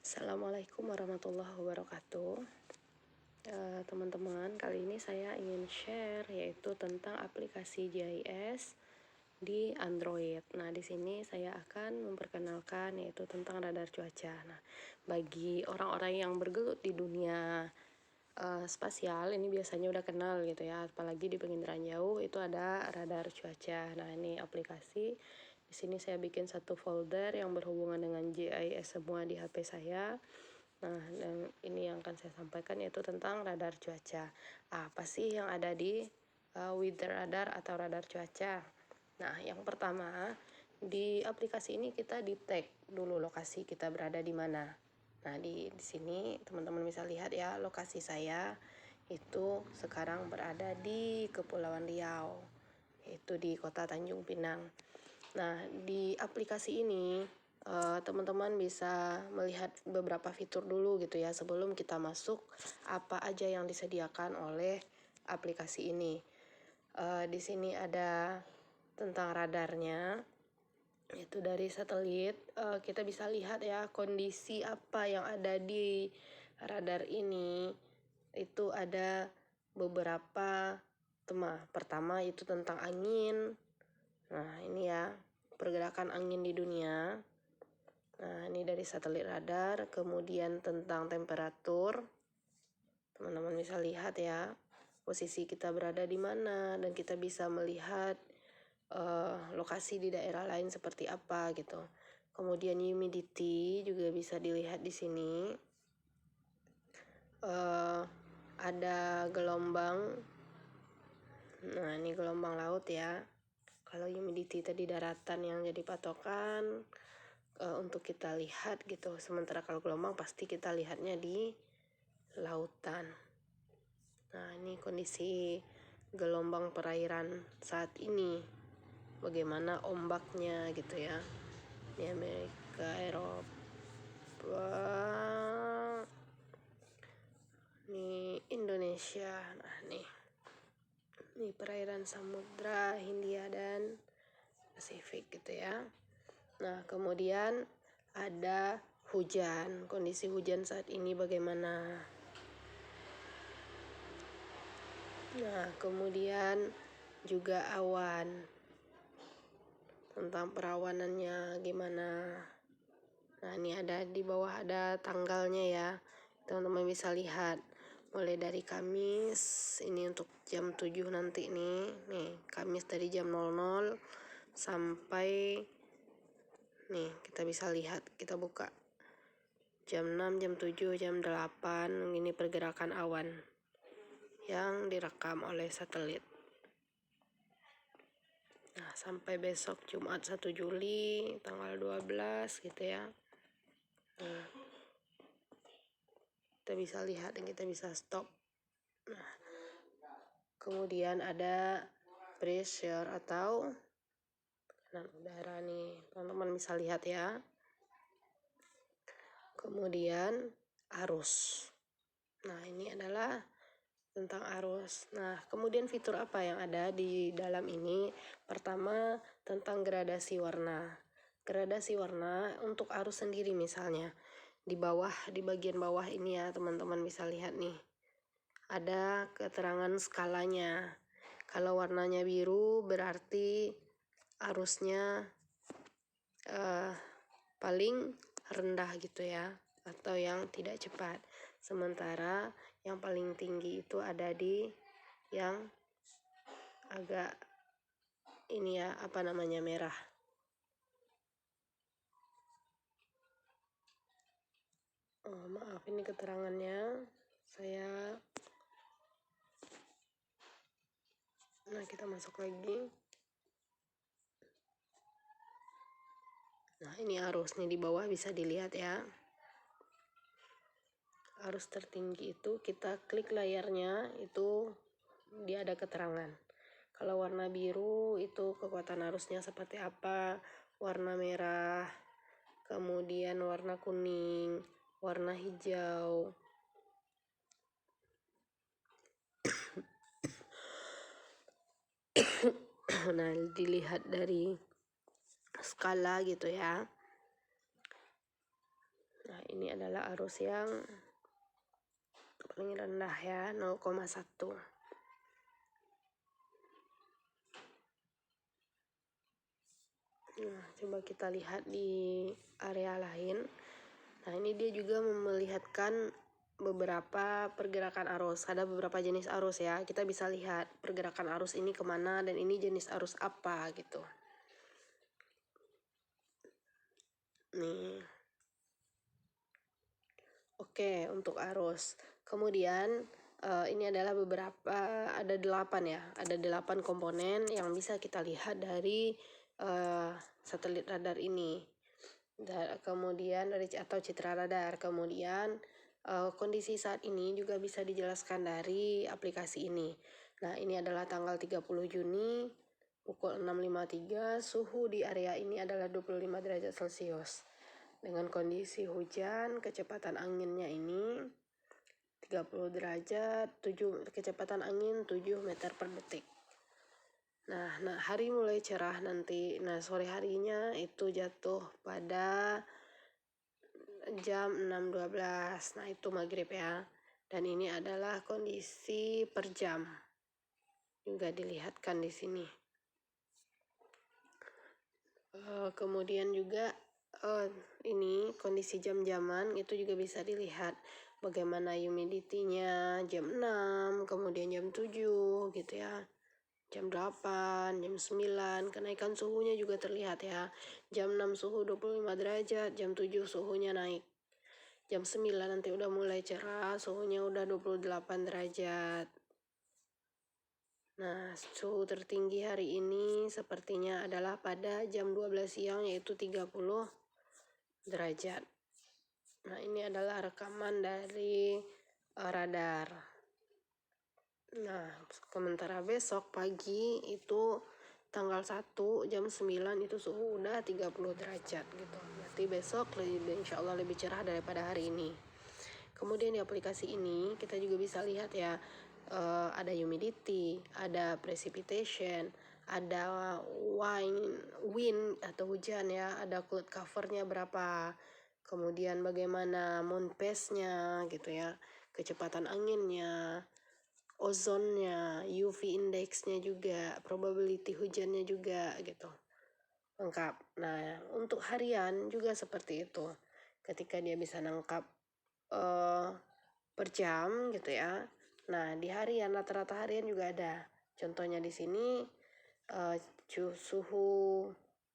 Assalamualaikum warahmatullahi wabarakatuh. Teman-teman, kali ini saya ingin share yaitu tentang aplikasi GIS di Android. Nah, di sini saya akan memperkenalkan yaitu tentang radar cuaca. Nah, bagi orang-orang yang bergelut di dunia spasial ini biasanya udah kenal gitu ya, apalagi di penginderaan jauh itu ada radar cuaca. Nah, ini aplikasi. Di sini saya bikin satu folder yang berhubungan dengan GIS semua di HP saya. Nah, dan ini yang akan saya sampaikan yaitu tentang radar cuaca. Apa sih yang ada di weather radar atau radar cuaca? Nah, yang pertama, di aplikasi ini kita detect dulu lokasi kita berada di mana. Nah, di sini teman-teman bisa lihat ya, lokasi saya itu sekarang berada di Kepulauan Riau, yaitu di Kota Tanjung Pinang. Nah, di aplikasi ini teman-teman bisa melihat beberapa fitur dulu gitu ya sebelum kita masuk apa aja yang disediakan oleh aplikasi ini. Di sini ada tentang radarnya, itu dari satelit. Kita bisa lihat ya kondisi apa yang ada di radar ini. Itu ada beberapa tema. Pertama itu tentang angin. Nah, ini ya pergerakan angin di dunia. Nah, ini dari satelit radar. Kemudian tentang temperatur. Teman-teman bisa lihat ya posisi kita berada di mana, dan kita bisa melihat lokasi di daerah lain seperti apa gitu. Kemudian humidity juga bisa dilihat di sini. Ada gelombang. Nah, ini gelombang laut ya. Kalau humidity tadi daratan yang jadi patokan untuk kita lihat gitu. Sementara kalau gelombang pasti kita lihatnya di lautan. Nah, ini kondisi gelombang perairan saat ini. Bagaimana ombaknya gitu ya. Ini Amerika, Eropa, ini Indonesia. Nah, ini perairan Samudra Hindia dan Pasifik gitu ya. Nah, kemudian ada hujan. Kondisi hujan saat ini bagaimana? Nah, kemudian juga awan. Tentang perawanannya gimana. Nah, ini ada di bawah ada tanggalnya ya. Teman-teman bisa lihat. Mulai dari Kamis, ini untuk jam 7 nanti nih. Nih, Kamis dari jam 00 sampai nih kita bisa lihat. Kita buka jam 6, jam 7, jam 8. Ini pergerakan awan yang direkam oleh satelit. Nah, sampai besok Jumat 1 Juli tanggal 12 gitu ya. Nah, kita bisa lihat dan kita bisa stop. Nah, kemudian ada pressure atau tekanan udara nih. Teman-teman bisa lihat ya. Kemudian arus. Nah, ini adalah tentang arus. Nah, kemudian fitur apa yang ada di dalam ini? Pertama, tentang gradasi warna. Gradasi warna untuk arus sendiri misalnya. Di bawah, di bagian bawah ini ya, teman-teman bisa lihat nih. Ada keterangan skalanya. Kalau warnanya biru berarti arusnya paling rendah gitu ya, atau yang tidak cepat. Sementara yang paling tinggi itu ada di yang agak ini ya, apa namanya, merah. Oh, maaf, ini keterangannya saya. Nah, kita masuk lagi. Nah, ini arus nih di bawah bisa dilihat ya. Arus tertinggi itu kita klik layarnya, itu dia ada keterangan. Kalau warna biru itu kekuatan arusnya seperti apa, warna merah, kemudian warna kuning, warna hijau. Nah, dilihat dari skala gitu ya. Nah, ini adalah arus yang paling rendah ya, 0,1. Nah, coba kita lihat di area lain. Nah, ini dia juga melihatkan beberapa pergerakan arus. Ada beberapa jenis arus ya. Kita bisa lihat pergerakan arus ini kemana dan ini jenis arus apa gitu. Nih. Oke, untuk arus. Kemudian ini adalah ada 8 ya. Ada 8 komponen yang bisa kita lihat dari satelit radar ini. Kemudian atau citra radar. Kemudian kondisi saat ini juga bisa dijelaskan dari aplikasi ini. Nah, ini adalah tanggal 30 Juni pukul 6.53. Suhu di area ini adalah 25 derajat Celcius. Dengan kondisi hujan, kecepatan anginnya ini 30 derajat, kecepatan angin 7 meter per detik. Nah, hari mulai cerah nanti. Nah, sore harinya itu jatuh pada jam 6.12. Nah, itu maghrib ya. Dan ini adalah kondisi per jam. Juga dilihatkan di sini. Kemudian juga ini kondisi jam-jaman itu juga bisa dilihat. Bagaimana humidity-nya jam 6, kemudian jam 7 gitu ya. Jam 8, jam 9, kenaikan suhunya juga terlihat ya. Jam 6 suhu 25 derajat, jam 7 suhunya naik. Jam 9 nanti udah mulai cerah, suhunya udah 28 derajat. Nah, suhu tertinggi hari ini sepertinya adalah pada jam 12 siang yaitu 30 derajat. Nah, ini adalah rekaman dari radar. Nah, sementara besok pagi itu tanggal 1 jam 9 itu suhu udah 30 derajat gitu. Berarti besok insya Allah lebih cerah daripada hari ini. Kemudian di aplikasi ini kita juga bisa lihat ya, ada humidity, ada precipitation, ada wind atau hujan ya, ada cloud covernya berapa, kemudian bagaimana moon pace-nya gitu ya, kecepatan anginnya, ozonnya, UV index-nya juga, probability hujannya juga gitu. Lengkap. Nah, untuk harian juga seperti itu. Ketika dia bisa nangkap per jam gitu ya. Nah, di harian rata-rata harian juga ada. Contohnya di sini suhu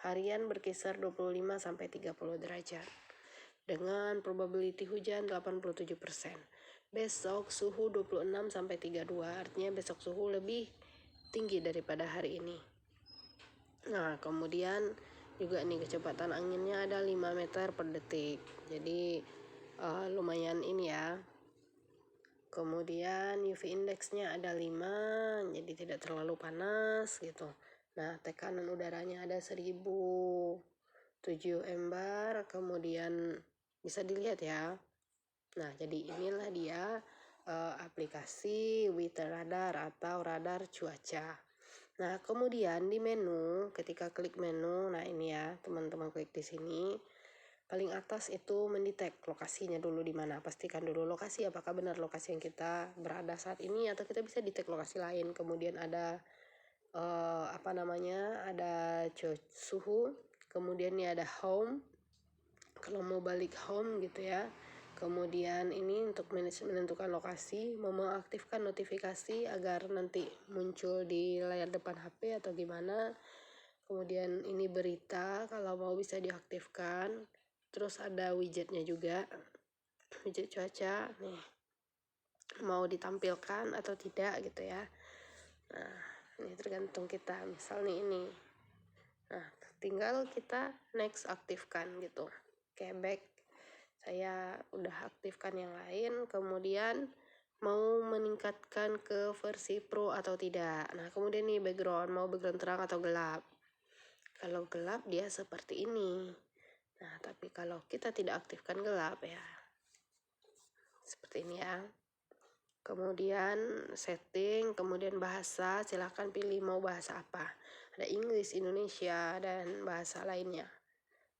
harian berkisar 25 sampai 30 derajat. Dengan probability hujan 87%. Besok suhu 26 sampai 32, artinya besok suhu lebih tinggi daripada hari ini. Nah, kemudian juga nih kecepatan anginnya ada 5 meter per detik. Jadi lumayan ini ya. Kemudian UV index-nya ada 5, jadi tidak terlalu panas gitu. Nah, tekanan udaranya ada 1007 MBAR, kemudian bisa dilihat ya. Nah, jadi inilah dia aplikasi Weather Radar atau radar cuaca. Nah, kemudian di menu, ketika klik menu, nah ini ya, teman-teman klik di sini. Paling atas itu mendetek lokasinya dulu di mana. Pastikan dulu lokasi apakah benar lokasi yang kita berada saat ini atau kita bisa detek lokasi lain. Kemudian ada ada suhu, kemudian ini ada home. Kalau mau balik home gitu ya. Kemudian ini untuk menentukan lokasi, mau mengaktifkan notifikasi agar nanti muncul di layar depan HP atau gimana. Kemudian ini berita, kalau mau bisa diaktifkan. Terus ada widgetnya juga, widget cuaca nih, mau ditampilkan atau tidak gitu ya. Nah, ini tergantung kita, misal nih ini. Nah, tinggal kita next aktifkan gitu. Oke, back. Saya udah aktifkan yang lain, kemudian mau meningkatkan ke versi pro atau tidak. Nah, kemudian nih background, mau background terang atau gelap. Kalau gelap dia seperti ini. Nah, tapi kalau kita tidak aktifkan gelap ya seperti ini ya. Kemudian setting, kemudian bahasa, silakan pilih mau bahasa apa. Ada Inggris, Indonesia, dan bahasa lainnya.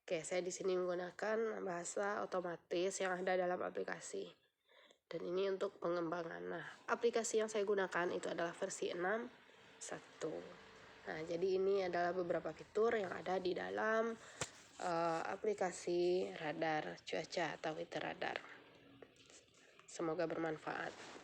Oke, saya di sini menggunakan bahasa otomatis yang ada dalam aplikasi. Dan ini untuk pengembangan. Nah, aplikasi yang saya gunakan itu adalah versi 6.1. Nah, jadi ini adalah beberapa fitur yang ada di dalam aplikasi radar cuaca atau Weather Radar. Semoga bermanfaat.